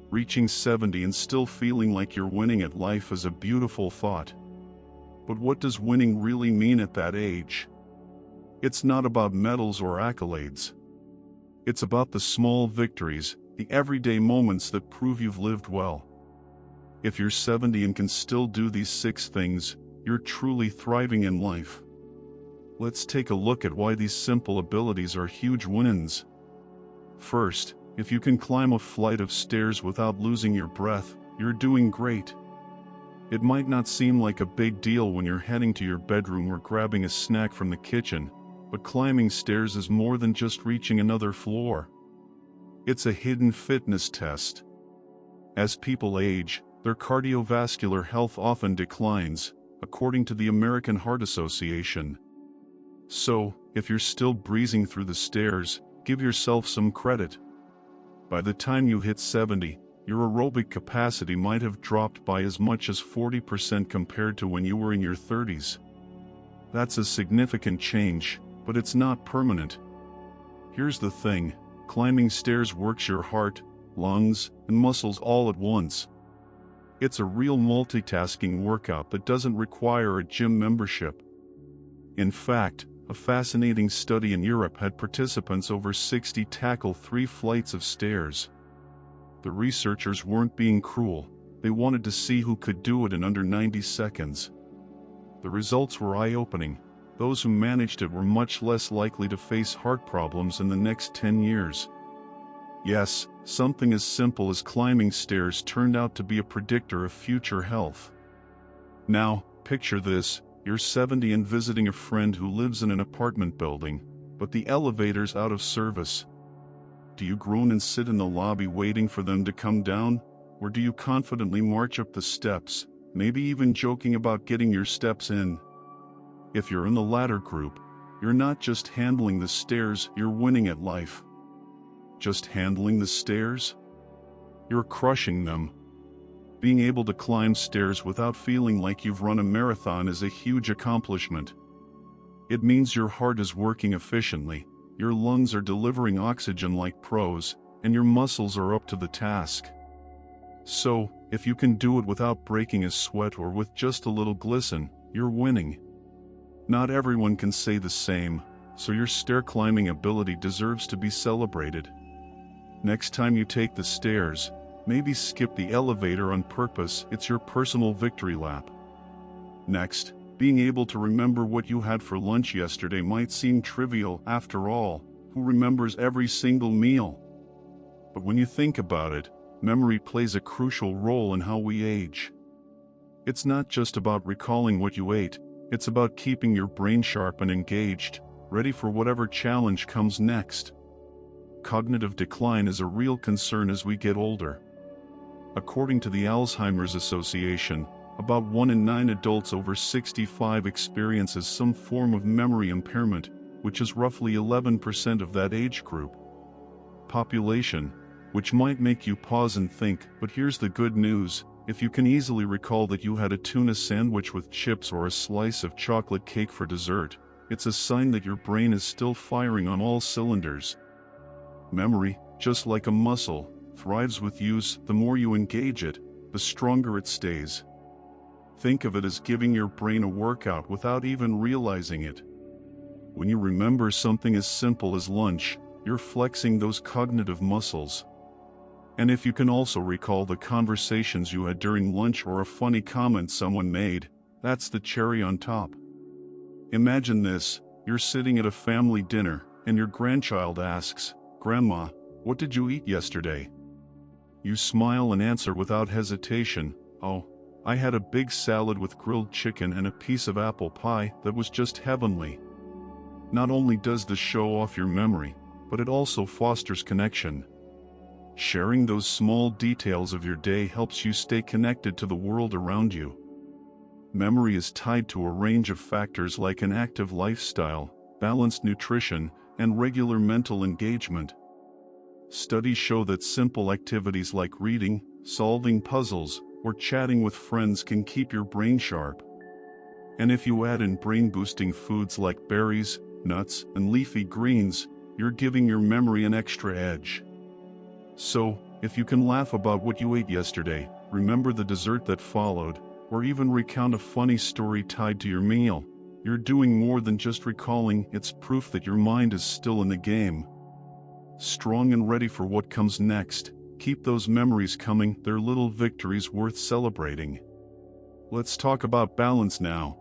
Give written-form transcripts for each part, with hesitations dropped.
Reaching 70 and still feeling like you're winning at life is a beautiful thought. But what does winning really mean at that age? It's not about medals or accolades. It's about the small victories, the everyday moments that prove you've lived well. If you're 70 and can still do these 6 things, you're truly thriving in life. Let's take a look at why these simple abilities are huge wins. First, if you can climb a flight of stairs without losing your breath, you're doing great. It might not seem like a big deal when you're heading to your bedroom or grabbing a snack from the kitchen, but climbing stairs is more than just reaching another floor. It's a hidden fitness test. As people age, their cardiovascular health often declines, according to the American Heart Association. So, if you're still breezing through the stairs, give yourself some credit. By the time you hit 70, your aerobic capacity might have dropped by as much as 40% compared to when you were in your 30s. That's a significant change, but it's not permanent. Here's the thing, climbing stairs works your heart, lungs, and muscles all at once. It's a real multitasking workout that doesn't require a gym membership. In fact, a fascinating study in Europe had participants over 60 tackle 3 flights of stairs. The researchers weren't being cruel, they wanted to see who could do it in under 90 seconds. The results were eye-opening. Those who managed it were much less likely to face heart problems in the next 10 years. Yes, something as simple as climbing stairs turned out to be a predictor of future health. Now, picture this. You're 70 and visiting a friend who lives in an apartment building, but the elevator's out of service. Do you groan and sit in the lobby waiting for them to come down? Or do you confidently march up the steps, maybe even joking about getting your steps in? If you're in the latter group, you're not just handling the stairs, you're winning at life. Just handling the stairs? You're crushing them. Being able to climb stairs without feeling like you've run a marathon is a huge accomplishment. It means your heart is working efficiently, your lungs are delivering oxygen like pros, and your muscles are up to the task. So, if you can do it without breaking a sweat or with just a little glisten, you're winning. Not everyone can say the same, so your stair climbing ability deserves to be celebrated. Next time you take the stairs, maybe skip the elevator on purpose, it's your personal victory lap. Next, being able to remember what you had for lunch yesterday might seem trivial. After all, who remembers every single meal? But when you think about it, memory plays a crucial role in how we age. It's not just about recalling what you ate, it's about keeping your brain sharp and engaged, ready for whatever challenge comes next. Cognitive decline is a real concern as we get older. According to the Alzheimer's Association, about 1 in 9 adults over 65 experiences some form of memory impairment, which is roughly 11% of that age group. Population, which might make you pause and think, but here's the good news, if you can easily recall that you had a tuna sandwich with chips or a slice of chocolate cake for dessert, it's a sign that your brain is still firing on all cylinders. Memory, just like a muscle, thrives with use. The more you engage it, the stronger it stays. Think of it as giving your brain a workout without even realizing it. When you remember something as simple as lunch, you're flexing those cognitive muscles. And if you can also recall the conversations you had during lunch or a funny comment someone made, that's the cherry on top. Imagine this, you're sitting at a family dinner, and your grandchild asks, "Grandma, what did you eat yesterday?" You smile and answer without hesitation, "Oh, I had a big salad with grilled chicken and a piece of apple pie that was just heavenly." Not only does this show off your memory, but it also fosters connection. Sharing those small details of your day helps you stay connected to the world around you. Memory is tied to a range of factors like an active lifestyle, balanced nutrition, and regular mental engagement. Studies show that simple activities like reading, solving puzzles, or chatting with friends can keep your brain sharp. And if you add in brain-boosting foods like berries, nuts, and leafy greens, you're giving your memory an extra edge. So, If you can laugh about what you ate yesterday, remember the dessert that followed, or even recount a funny story tied to your meal, you're doing more than just recalling. It's proof that your mind is still in the game. Strong and ready for what comes next. Keep those memories coming, they're little victories worth celebrating. Let's talk about balance now.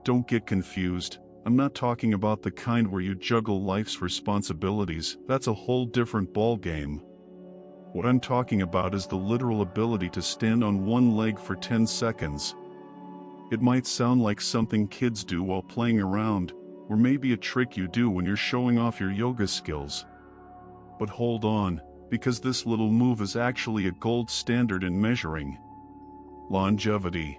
Don't get confused, I'm not talking about the kind where you juggle life's responsibilities. That's a whole different ballgame. What I'm talking about is the literal ability to stand on one leg for 10 seconds. It might sound like something kids do while playing around, or maybe a trick you do when you're showing off your yoga skills. But hold on, because this little move is actually a gold standard in measuring longevity.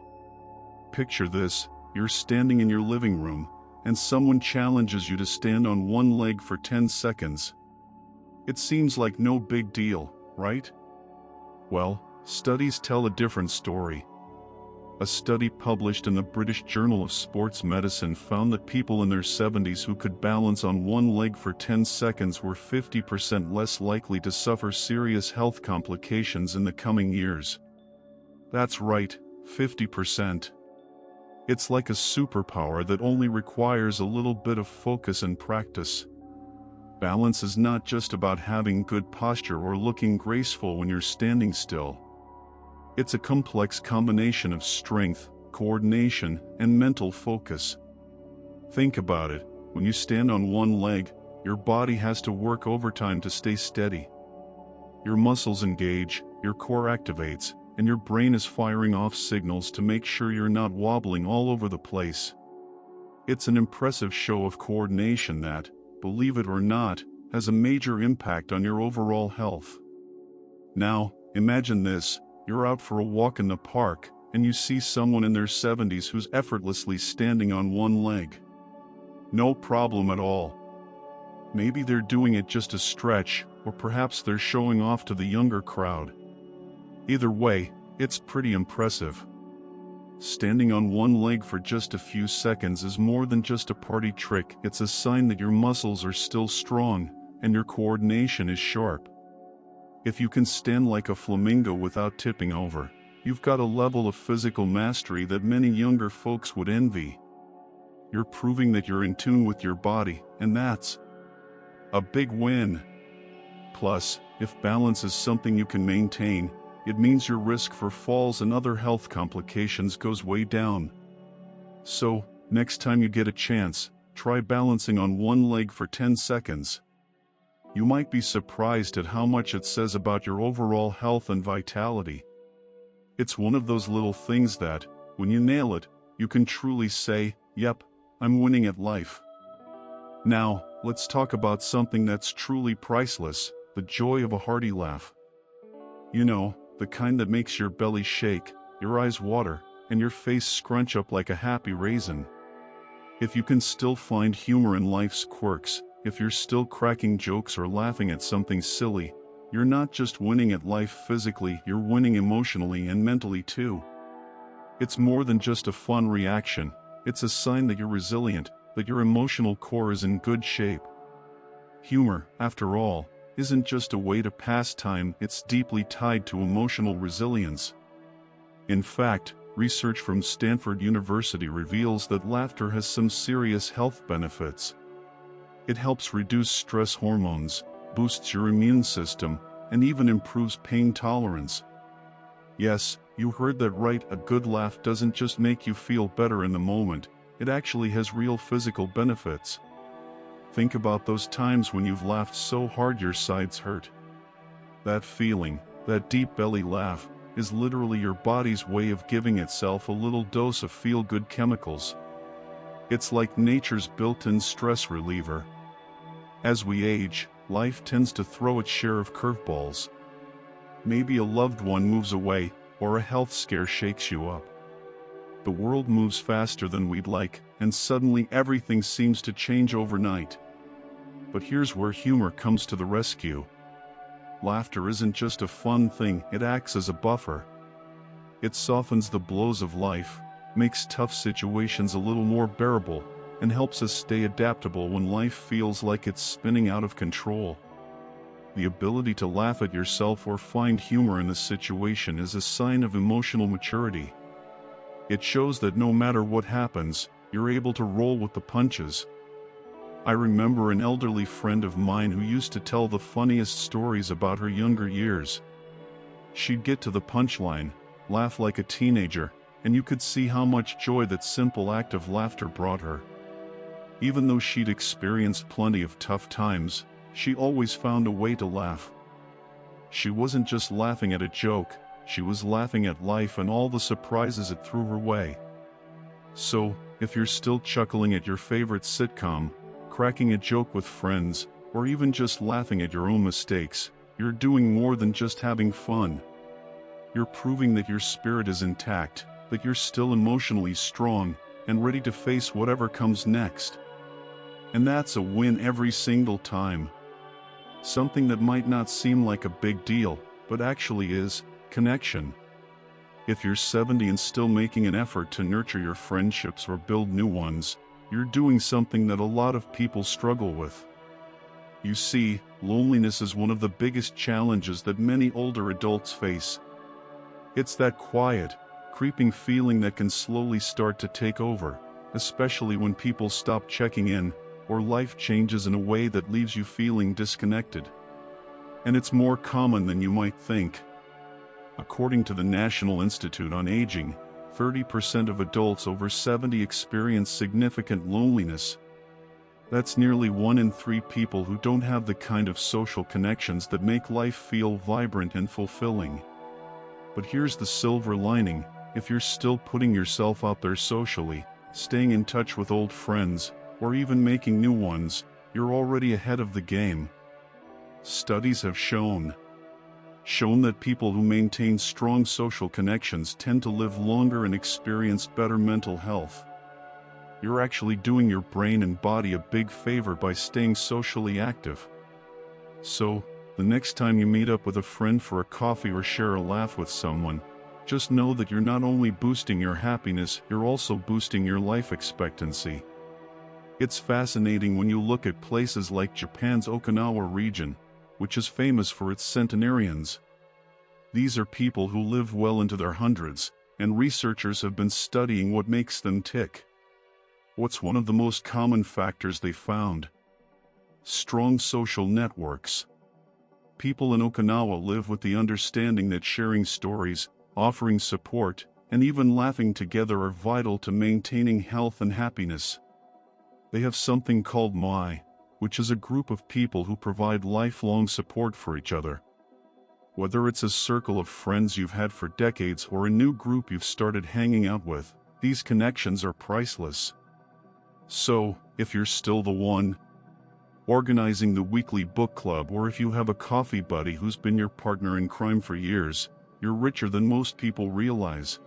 Picture this, you're standing in your living room, and someone challenges you to stand on one leg for 10 seconds. It seems like no big deal, right? Well, studies tell a different story. A study published in the British Journal of Sports Medicine found that people in their 70s who could balance on one leg for 10 seconds were 50% less likely to suffer serious health complications in the coming years. That's right, 50%. It's like a superpower that only requires a little bit of focus and practice. Balance is not just about having good posture or looking graceful when you're standing still. It's a complex combination of strength, coordination, and mental focus. Think about it, when you stand on one leg, your body has to work overtime to stay steady. Your muscles engage, your core activates, and your brain is firing off signals to make sure you're not wobbling all over the place. It's an impressive show of coordination that, believe it or not, has a major impact on your overall health. Now, imagine this, you're out for a walk in the park, and you see someone in their 70s who's effortlessly standing on one leg. No problem at all. Maybe they're doing it just to stretch, or perhaps they're showing off to the younger crowd. Either way, it's pretty impressive. Standing on one leg for just a few seconds is more than just a party trick. It's a sign that your muscles are still strong, and your coordination is sharp. If you can stand like a flamingo without tipping over, you've got a level of physical mastery that many younger folks would envy. You're proving that you're in tune with your body, and that's a big win. Plus, if balance is something you can maintain, it means your risk for falls and other health complications goes way down. So, next time you get a chance, try balancing on one leg for 10 seconds. You might be surprised at how much it says about your overall health and vitality. It's one of those little things that, when you nail it, you can truly say, "Yep, I'm winning at life." Now, let's talk about something that's truly priceless, the joy of a hearty laugh. You know, the kind that makes your belly shake, your eyes water, and your face scrunch up like a happy raisin. If you can still find humor in life's quirks, if you're still cracking jokes or laughing at something silly, you're not just winning at life physically, you're winning emotionally and mentally too. It's more than just a fun reaction, it's a sign that you're resilient, that your emotional core is in good shape. Humor, after all, isn't just a way to pass time, it's deeply tied to emotional resilience. In fact, research from Stanford University reveals that laughter has some serious health benefits. It helps reduce stress hormones, boosts your immune system, and even improves pain tolerance. Yes, you heard that right, a good laugh doesn't just make you feel better in the moment, it actually has real physical benefits. Think about those times when you've laughed so hard your sides hurt. That feeling, that deep belly laugh, is literally your body's way of giving itself a little dose of feel-good chemicals. It's like nature's built-in stress reliever. As we age, life tends to throw its share of curveballs. Maybe a loved one moves away, or a health scare shakes you up. The world moves faster than we'd like, and suddenly everything seems to change overnight. But here's where humor comes to the rescue. Laughter isn't just a fun thing, it acts as a buffer. It softens the blows of life, makes tough situations a little more bearable, and helps us stay adaptable when life feels like it's spinning out of control. The ability to laugh at yourself or find humor in a situation is a sign of emotional maturity. It shows that no matter what happens, you're able to roll with the punches. I remember an elderly friend of mine who used to tell the funniest stories about her younger years. She'd get to the punchline, laugh like a teenager, and you could see how much joy that simple act of laughter brought her. Even though she'd experienced plenty of tough times, she always found a way to laugh. She wasn't just laughing at a joke, she was laughing at life and all the surprises it threw her way. So, if you're still chuckling at your favorite sitcom, cracking a joke with friends, or even just laughing at your own mistakes, you're doing more than just having fun. You're proving that your spirit is intact, that you're still emotionally strong, and ready to face whatever comes next. And that's a win every single time. Something that might not seem like a big deal, but actually is, connection. If you're 70 and still making an effort to nurture your friendships or build new ones, you're doing something that a lot of people struggle with. You see, loneliness is one of the biggest challenges that many older adults face. It's that quiet, creeping feeling that can slowly start to take over, especially when people stop checking in, or life changes in a way that leaves you feeling disconnected. And it's more common than you might think. According to the National Institute on Aging, 30% of adults over 70 experience significant loneliness. That's nearly 1 in 3 people who don't have the kind of social connections that make life feel vibrant and fulfilling. But here's the silver lining: if you're still putting yourself out there socially, staying in touch with old friends, or even making new ones, you're already ahead of the game. Studies have shown that people who maintain strong social connections tend to live longer and experience better mental health. You're actually doing your brain and body a big favor by staying socially active. So, the next time you meet up with a friend for a coffee or share a laugh with someone, just know that you're not only boosting your happiness, you're also boosting your life expectancy. It's fascinating when you look at places like Japan's Okinawa region, which is famous for its centenarians. These are people who live well into their hundreds, and researchers have been studying what makes them tick. What's one of the most common factors they found? Strong social networks. People in Okinawa live with the understanding that sharing stories, offering support, and even laughing together are vital to maintaining health and happiness. They have something called Mai, which is a group of people who provide lifelong support for each other. Whether it's a circle of friends you've had for decades or a new group you've started hanging out with, these connections are priceless. So, if you're still the one organizing the weekly book club, or if you have a coffee buddy who's been your partner in crime for years, you're richer than most people realize.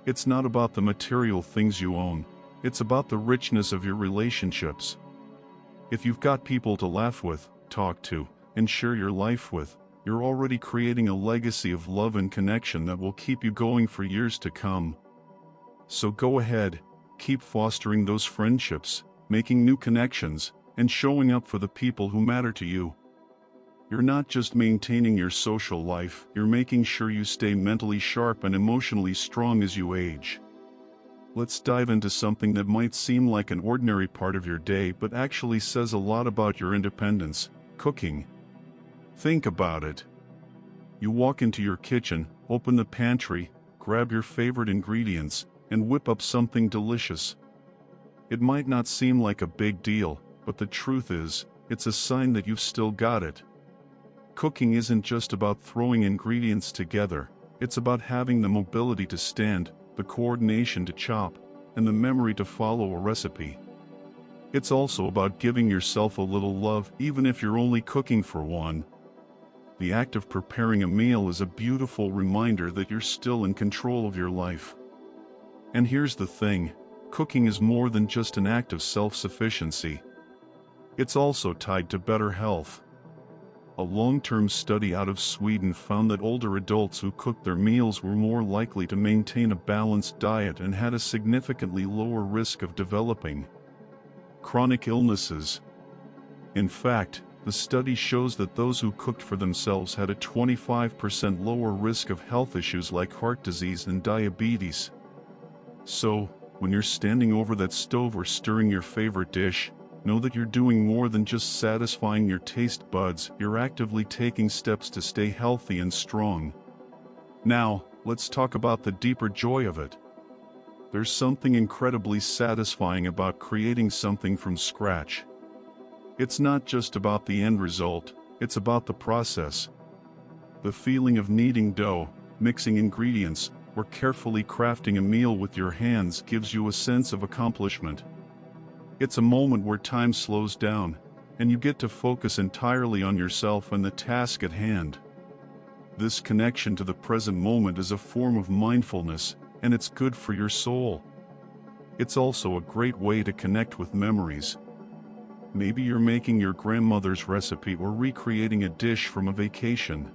It's not about the material things you own, it's about the richness of your relationships. If you've got people to laugh with, talk to, and share your life with, you're already creating a legacy of love and connection that will keep you going for years to come. So go ahead, keep fostering those friendships, making new connections, and showing up for the people who matter to you. You're not just maintaining your social life, you're making sure you stay mentally sharp and emotionally strong as you age. Let's dive into something that might seem like an ordinary part of your day but actually says a lot about your independence: cooking. Think about it. You walk into your kitchen, open the pantry, grab your favorite ingredients, and whip up something delicious. It might not seem like a big deal, but the truth is, it's a sign that you've still got it. Cooking isn't just about throwing ingredients together, it's about having the mobility to stand, the coordination to chop, and the memory to follow a recipe. It's also about giving yourself a little love, even if you're only cooking for one. The act of preparing a meal is a beautiful reminder that you're still in control of your life. And here's the thing: cooking is more than just an act of self-sufficiency. It's also tied to better health. A long-term study out of Sweden found that older adults who cooked their meals were more likely to maintain a balanced diet and had a significantly lower risk of developing chronic illnesses. In fact, The study shows that those who cooked for themselves had a 25% lower risk of health issues like heart disease and diabetes. So, when you're standing over that stove or stirring your favorite dish, know that you're doing more than just satisfying your taste buds. You're actively taking steps to stay healthy and strong. Now, let's talk about the deeper joy of it. There's something incredibly satisfying about creating something from scratch. It's not just about the end result, it's about the process. The feeling of kneading dough, mixing ingredients, or carefully crafting a meal with your hands gives you a sense of accomplishment. It's a moment where time slows down, and you get to focus entirely on yourself and the task at hand. This connection to the present moment is a form of mindfulness, and it's good for your soul. It's also a great way to connect with memories. Maybe you're making your grandmother's recipe or recreating a dish from a vacation.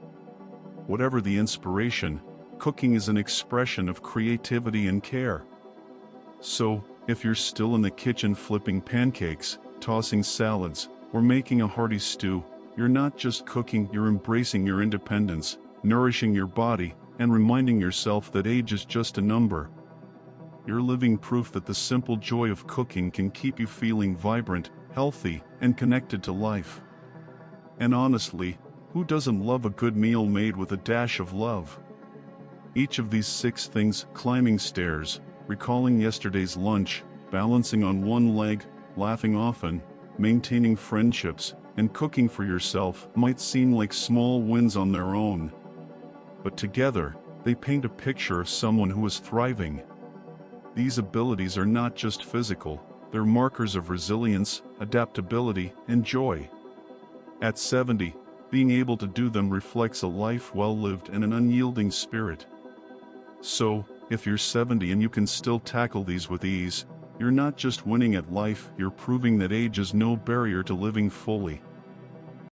Whatever the inspiration, cooking is an expression of creativity and care. So, if you're still in the kitchen flipping pancakes, tossing salads, or making a hearty stew, you're not just cooking, you're embracing your independence, nourishing your body, and reminding yourself that age is just a number. You're living proof that the simple joy of cooking can keep you feeling vibrant, healthy, and connected to life. And honestly, who doesn't love a good meal made with a dash of love? Each of these 6 things, climbing stairs, recalling yesterday's lunch, balancing on one leg, laughing often, maintaining friendships, and cooking for yourself, might seem like small wins on their own. But together, they paint a picture of someone who is thriving. These abilities are not just physical, they're markers of resilience, adaptability, and joy. At 70, being able to do them reflects a life well lived and an unyielding spirit. So, if you're 70 and you can still tackle these with ease, you're not just winning at life, you're proving that age is no barrier to living fully.